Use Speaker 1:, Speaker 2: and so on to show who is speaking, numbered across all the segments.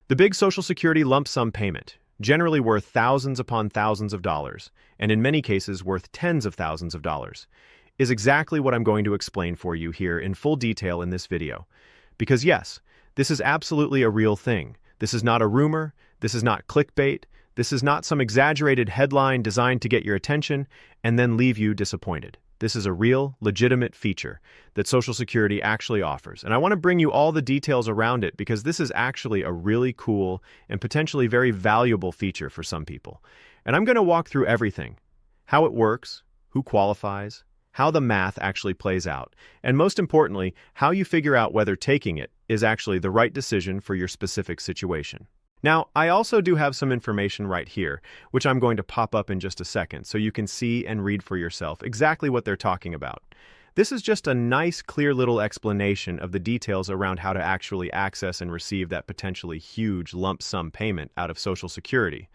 Speaker 1: The big Social Security lump sum payment, generally worth thousands upon thousands of dollars, and in many cases worth tens of thousands of dollars, is exactly what I'm going to explain for you here in full detail in this video. Because yes, this is absolutely a real thing. This is not a rumor, this is not clickbait, this is not some exaggerated headline designed to get your attention and then leave you disappointed. This is a real, legitimate feature that Social Security actually offers. And I want to bring you all the details around it because this is actually a really cool and potentially very valuable feature for some people. And I'm going to walk through everything: how it works, who qualifies, how the math actually plays out, and most importantly, how you figure out whether taking it is actually the right decision for your specific situation. Now, I also do have some information right here, which I'm going to pop up in just a second so you can see and read for yourself exactly what they're talking about. This is just a nice, clear little explanation of the details around how to actually access and receive that potentially huge lump sum payment out of Social Security.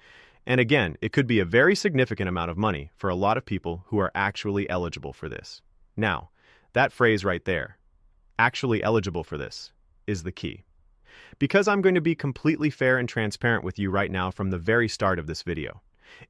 Speaker 1: And again, it could be a very significant amount of money for a lot of people who are actually eligible for this. Now, that phrase right there, actually eligible for this, is the key. Because I'm going to be completely fair and transparent with you right now from the very start of this video.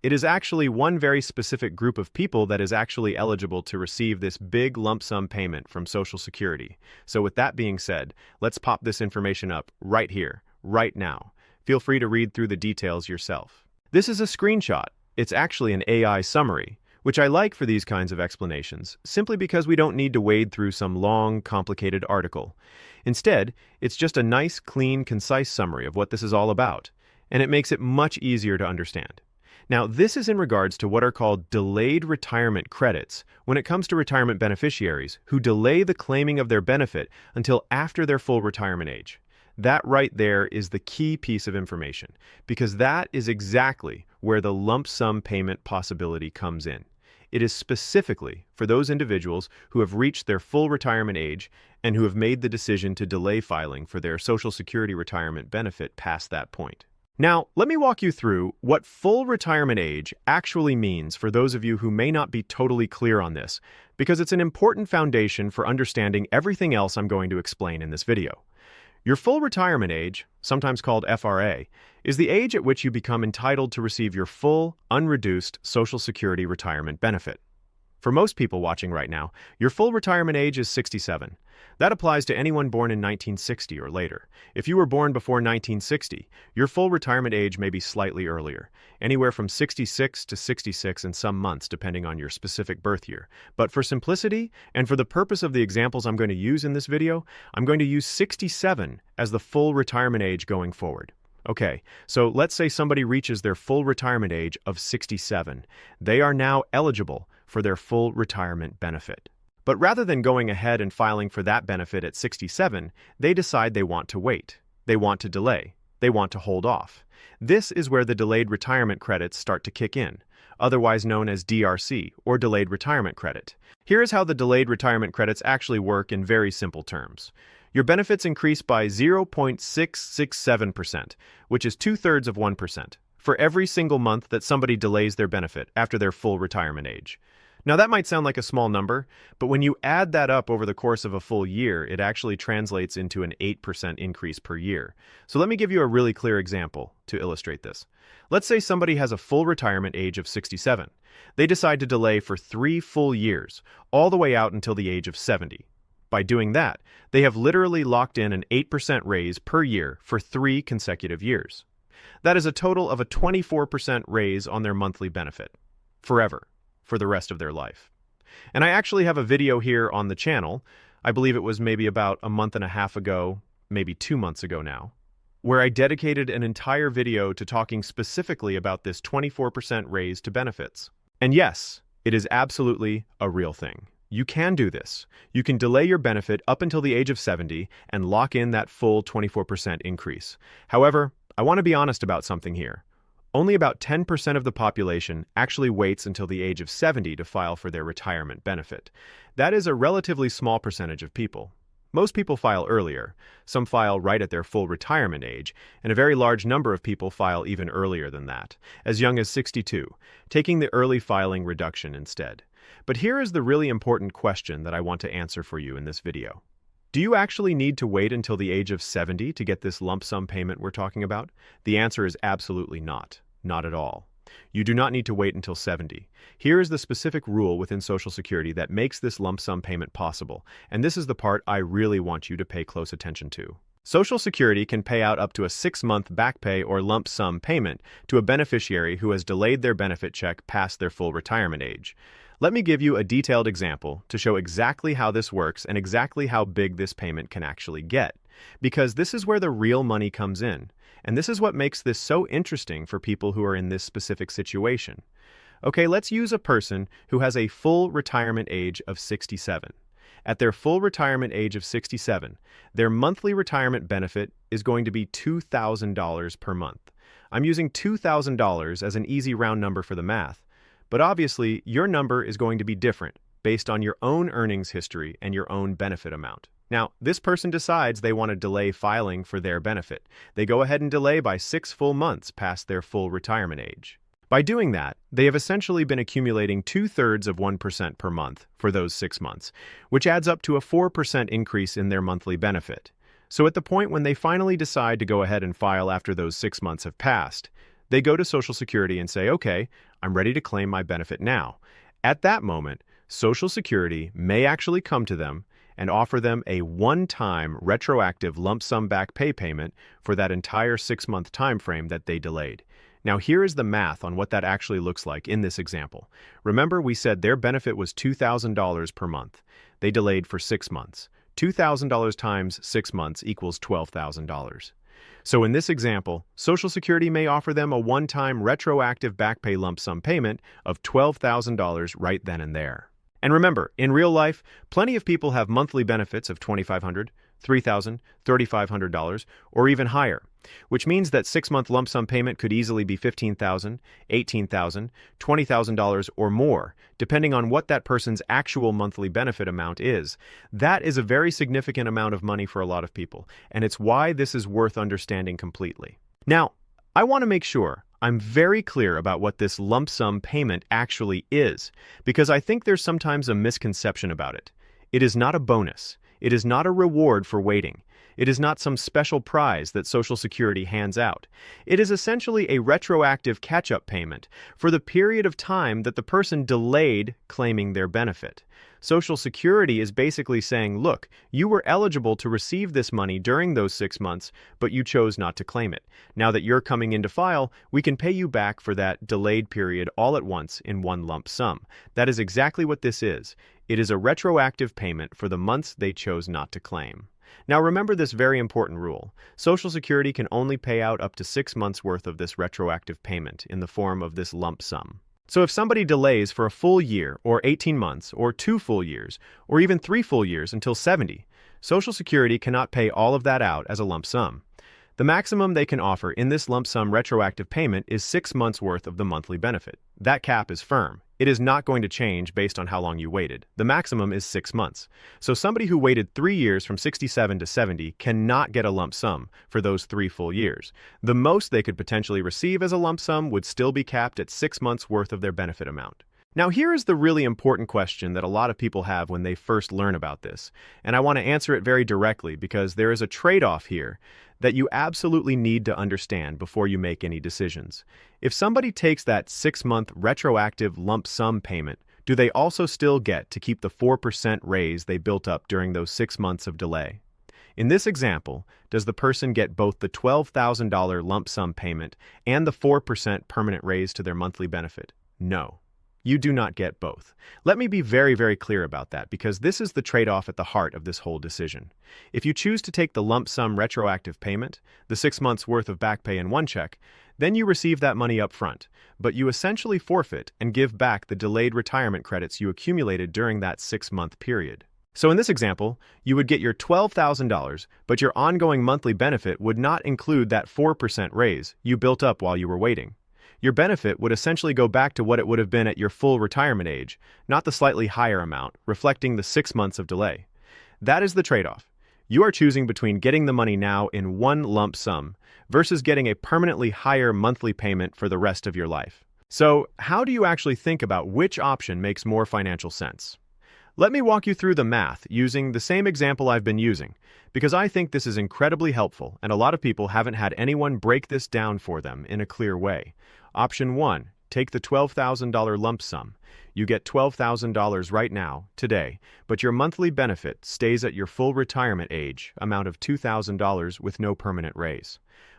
Speaker 1: It is actually one very specific group of people that is actually eligible to receive this big lump sum payment from Social Security. So with that being said, let's pop this information up right here, right now. Feel free to read through the details yourself. This is a screenshot. It's actually an AI summary, which I like for these kinds of explanations, simply because we don't need to wade through some long, complicated article. Instead, it's just a nice, clean, concise summary of what this is all about, and it makes it much easier to understand. Now, this is in regards to what are called delayed retirement credits when it comes to retirement beneficiaries who delay the claiming of their benefit until after their full retirement age. That right there is the key piece of information, because that is exactly where the lump sum payment possibility comes in. It is specifically for those individuals who have reached their full retirement age and who have made the decision to delay filing for their Social Security retirement benefit past that point. Now, let me walk you through what full retirement age actually means for those of you who may not be totally clear on this, because it's an important foundation for understanding everything else I'm going to explain in this video. Your full retirement age, sometimes called FRA, is the age at which you become entitled to receive your full, unreduced Social Security retirement benefit. For most people watching right now, your full retirement age is 67. That applies to anyone born in 1960 or later. If you were born before 1960, your full retirement age may be slightly earlier, anywhere from 66 to 66 in some months depending on your specific birth year. But for simplicity, and for the purpose of the examples I'm going to use in this video, I'm going to use 67 as the full retirement age going forward. Okay, so let's say somebody reaches their full retirement age of 67. They are now eligible for their full retirement benefit. But rather than going ahead and filing for that benefit at 67, they decide they want to wait. They want to delay. They want to hold off. This is where the delayed retirement credits start to kick in, otherwise known as DRC, or delayed retirement credit. Here is how the delayed retirement credits actually work in very simple terms. Your benefits increase by 0.667%, which is 2/3 of 1%, for every single month that somebody delays their benefit after their full retirement age. Now that might sound like a small number, but when you add that up over the course of a full year, it actually translates into an 8% increase per year. So let me give you a really clear example to illustrate this. Let's say somebody has a full retirement age of 67. They decide to delay for 3 full years, all the way out until the age of 70. By doing that, they have literally locked in an 8% raise per year for 3 consecutive years. That is a total of a 24% raise on their monthly benefit, forever, for the rest of their life. And I actually have a video here on the channel, I believe it was maybe about a month and a half ago, maybe 2 months ago now, where I dedicated an entire video to talking specifically about this 24% raise to benefits. And yes, it is absolutely a real thing. You can do this. You can delay your benefit up until the age of 70 and lock in that full 24% increase. However, I want to be honest about something here. Only about 10% of the population actually waits until the age of 70 to file for their retirement benefit. That is a relatively small percentage of people. Most people file earlier, some file right at their full retirement age, and a very large number of people file even earlier than that, as young as 62, taking the early filing reduction instead. But here is the really important question that I want to answer for you in this video. Do you actually need to wait until the age of 70 to get this lump sum payment we're talking about? The answer is absolutely not. Not at all. You do not need to wait until 70. Here is the specific rule within Social Security that makes this lump sum payment possible, and this is the part I really want you to pay close attention to. Social Security can pay out up to a 6-month back pay or lump sum payment to a beneficiary who has delayed their benefit check past their full retirement age. Let me give you a detailed example to show exactly how this works and exactly how big this payment can actually get, because this is where the real money comes in, and this is what makes this so interesting for people who are in this specific situation. Okay, let's use a person who has a full retirement age of 67. At their full retirement age of 67, their monthly retirement benefit is going to be $2,000 per month. I'm using $2,000 as an easy round number for the math, but obviously your number is going to be different based on your own earnings history and your own benefit amount. Now, this person decides they want to delay filing for their benefit. They go ahead and delay by 6 full months past their full retirement age. By doing that, they have essentially been accumulating 2/3 of 1% per month for those 6 months, which adds up to a 4% increase in their monthly benefit. So at the point when they finally decide to go ahead and file after those 6 months have passed, they go to Social Security and say, okay, I'm ready to claim my benefit now. At that moment, Social Security may actually come to them and offer them a one-time retroactive lump sum back pay payment for that entire 6-month time frame that they delayed. Now here is the math on what that actually looks like in this example. Remember, we said their benefit was $2,000 per month. They delayed for 6 months. $2,000 times 6 months equals $12,000. So in this example, Social Security may offer them a one-time retroactive back pay lump sum payment of $12,000 right then and there. And remember, in real life, plenty of people have monthly benefits of $2,500, $3,000, $3,500, or even higher, which means that 6-month lump sum payment could easily be $15,000, $18,000, $20,000 or more, depending on what that person's actual monthly benefit amount is. That is a very significant amount of money for a lot of people, and it's why this is worth understanding completely. Now, I want to make sure I'm very clear about what this lump sum payment actually is, because I think there's sometimes a misconception about it. It is not a bonus. It is not a reward for waiting. It is not some special prize that Social Security hands out. It is essentially a retroactive catch-up payment for the period of time that the person delayed claiming their benefit. Social Security is basically saying, look, you were eligible to receive this money during those 6 months, but you chose not to claim it. Now that you're coming in to file, we can pay you back for that delayed period all at once in one lump sum. That is exactly what this is. It is a retroactive payment for the months they chose not to claim. Now remember this very important rule. Social Security can only pay out up to 6 months' worth of this retroactive payment in the form of this lump sum. So if somebody delays for a full year, or 18 months, or 2 full years, or even 3 full years until 70, Social Security cannot pay all of that out as a lump sum. The maximum they can offer in this lump sum retroactive payment is 6 months' worth of the monthly benefit. That cap is firm. It is not going to change based on how long you waited. The maximum is 6 months. So somebody who waited 3 years from 67 to 70 cannot get a lump sum for those 3 full years. The most they could potentially receive as a lump sum would still be capped at 6 months' worth of their benefit amount. Now here is the really important question that a lot of people have when they first learn about this, and I want to answer it very directly because there is a trade-off here that you absolutely need to understand before you make any decisions. If somebody takes that 6-month retroactive lump sum payment, do they also still get to keep the 4% raise they built up during those 6 months of delay? In this example, does the person get both the $12,000 lump sum payment and the 4% permanent raise to their monthly benefit? No. You do not get both. Let me be very, very clear about that because this is the trade-off at the heart of this whole decision. If you choose to take the lump sum retroactive payment, the 6 months' worth of back pay in one check, then you receive that money up front, but you essentially forfeit and give back the delayed retirement credits you accumulated during that 6-month period. So in this example, you would get your $12,000, but your ongoing monthly benefit would not include that 4% raise you built up while you were waiting. Your benefit would essentially go back to what it would have been at your full retirement age, not the slightly higher amount, reflecting the 6 months of delay. That is the trade-off. You are choosing between getting the money now in one lump sum versus getting a permanently higher monthly payment for the rest of your life. So, how do you actually think about which option makes more financial sense? Let me walk you through the math using the same example I've been using, because I think this is incredibly helpful and a lot of people haven't had anyone break this down for them in a clear way. Option 1. Take the $12,000 lump sum. You get $12,000 right now, today, but your monthly benefit stays at your full retirement age, amount of $2,000 with no permanent raise.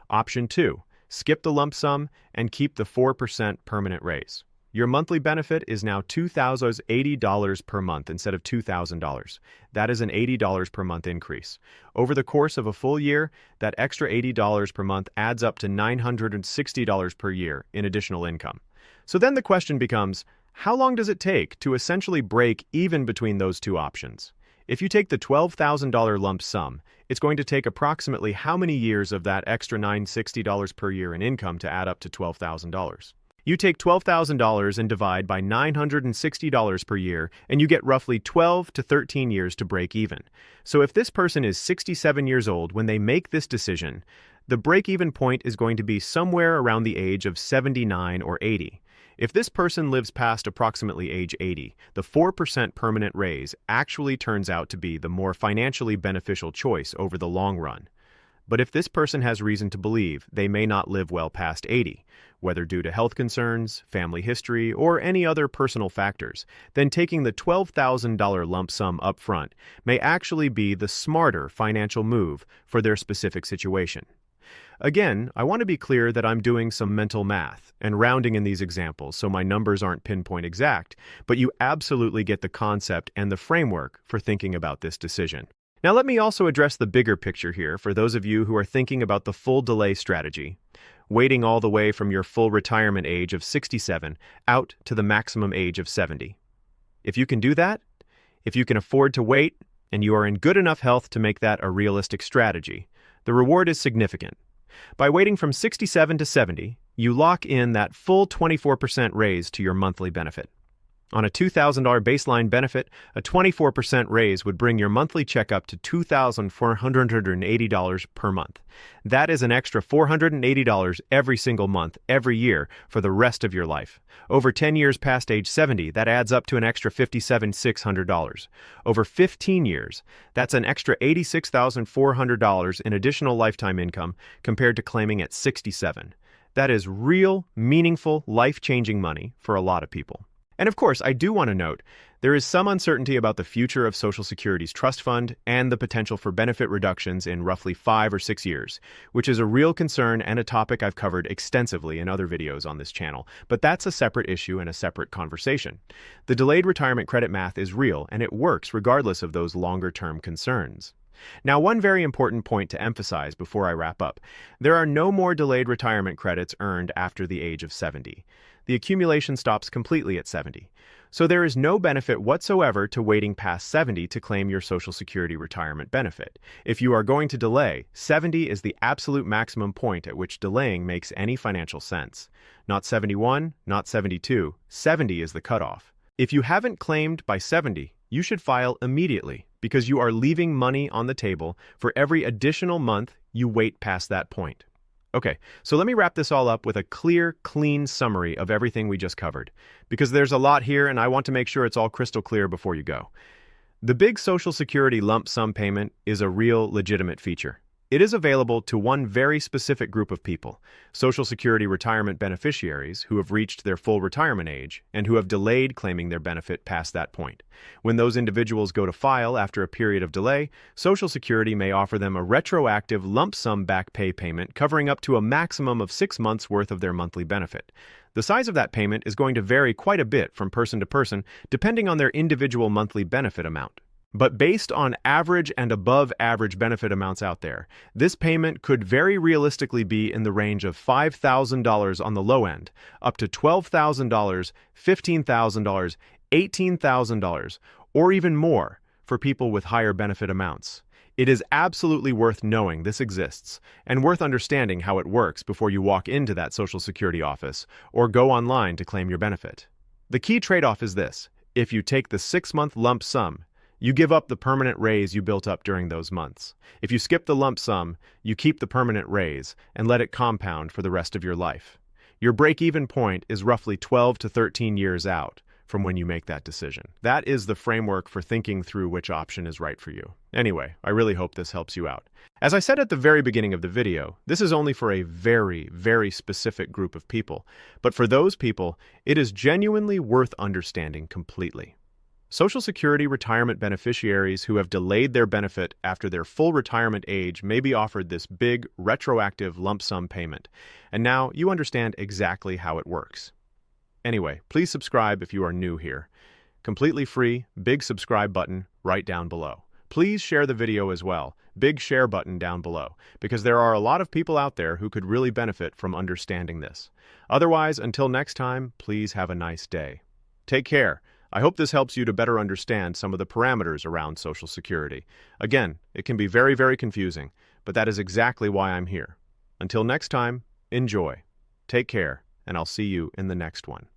Speaker 1: Option 2. Skip the lump sum and keep the 4% permanent raise. Your monthly benefit is now $2,080 per month instead of $2,000. That is an $80 per month increase. Over the course of a full year, that extra $80 per month adds up to $960 per year in additional income. So then the question becomes, how long does it take to essentially break even between those two options? If you take the $12,000 lump sum, it's going to take approximately how many years of that extra $960 per year in income to add up to $12,000? You take $12,000 and divide by $960 per year, and you get roughly 12 to 13 years to break even. So if this person is 67 years old when they make this decision, the break-even point is going to be somewhere around the age of 79 or 80. If this person lives past approximately age 80, the 4% permanent raise actually turns out to be the more financially beneficial choice over the long run. But if this person has reason to believe they may not live well past 80, whether due to health concerns, family history, or any other personal factors, then taking the $12,000 lump sum up front may actually be the smarter financial move for their specific situation. Again, I want to be clear that I'm doing some mental math and rounding in these examples so my numbers aren't pinpoint exact, but you absolutely get the concept and the framework for thinking about this decision. Now let me also address the bigger picture here for those of you who are thinking about the full delay strategy, waiting all the way from your full retirement age of 67 out to the maximum age of 70. If you can do that, if you can afford to wait, and you are in good enough health to make that a realistic strategy, the reward is significant. By waiting from 67 to 70, you lock in that full 24% raise to your monthly benefit. On a $2,000 baseline benefit, a 24% raise would bring your monthly check up to $2,480 per month. That is an extra $480 every single month, every year, for the rest of your life. Over 10 years past age 70, that adds up to an extra $57,600. Over 15 years, that's an extra $86,400 in additional lifetime income compared to claiming at 67. That is real, meaningful, life-changing money for a lot of people. And of course, I do want to note, there is some uncertainty about the future of Social Security's trust fund and the potential for benefit reductions in roughly 5 or 6 years, which is a real concern and a topic I've covered extensively in other videos on this channel, but that's a separate issue and a separate conversation. The delayed retirement credit math is real, and it works regardless of those longer-term concerns. Now, one very important point to emphasize before I wrap up. There are no more delayed retirement credits earned after the age of 70. The accumulation stops completely at 70. So there is no benefit whatsoever to waiting past 70 to claim your Social Security retirement benefit. If you are going to delay, 70 is the absolute maximum point at which delaying makes any financial sense. Not 71, not 72, 70 is the cutoff. If you haven't claimed by 70, you should file immediately because you are leaving money on the table for every additional month you wait past that point. Okay, so let me wrap this all up with a clear, clean summary of everything we just covered, because there's a lot here and I want to make sure it's all crystal clear before you go. The big Social Security lump sum payment is a real, legitimate feature. It is available to one very specific group of people, Social Security retirement beneficiaries who have reached their full retirement age and who have delayed claiming their benefit past that point. When those individuals go to file after a period of delay, Social Security may offer them a retroactive lump sum back pay payment covering up to a maximum of 6 months' worth of their monthly benefit. The size of that payment is going to vary quite a bit from person to person depending on their individual monthly benefit amount. But based on average and above average benefit amounts out there, this payment could very realistically be in the range of $5,000 on the low end, up to $12,000, $15,000, $18,000, or even more for people with higher benefit amounts. It is absolutely worth knowing this exists and worth understanding how it works before you walk into that Social Security office or go online to claim your benefit. The key trade-off is this: if you take the 6-month lump sum, you give up the permanent raise you built up during those months. If you skip the lump sum, you keep the permanent raise and let it compound for the rest of your life. Your break-even point is roughly 12 to 13 years out, from when you make that decision. That is the framework for thinking through which option is right for you. Anyway, I really hope this helps you out. As I said at the very beginning of the video, this is only for a very, very specific group of people, but for those people, it is genuinely worth understanding completely. Social Security retirement beneficiaries who have delayed their benefit after their full retirement age may be offered this big, retroactive lump sum payment, and now you understand exactly how it works. Anyway, please subscribe if you are new here. Completely free, big subscribe button right down below. Please share the video as well, big share button down below, because there are a lot of people out there who could really benefit from understanding this. Otherwise, until next time, please have a nice day. Take care. I hope this helps you to better understand some of the parameters around Social Security. Again, it can be very, very confusing, but that is exactly why I'm here. Until next time, enjoy. Take care, and I'll see you in the next one.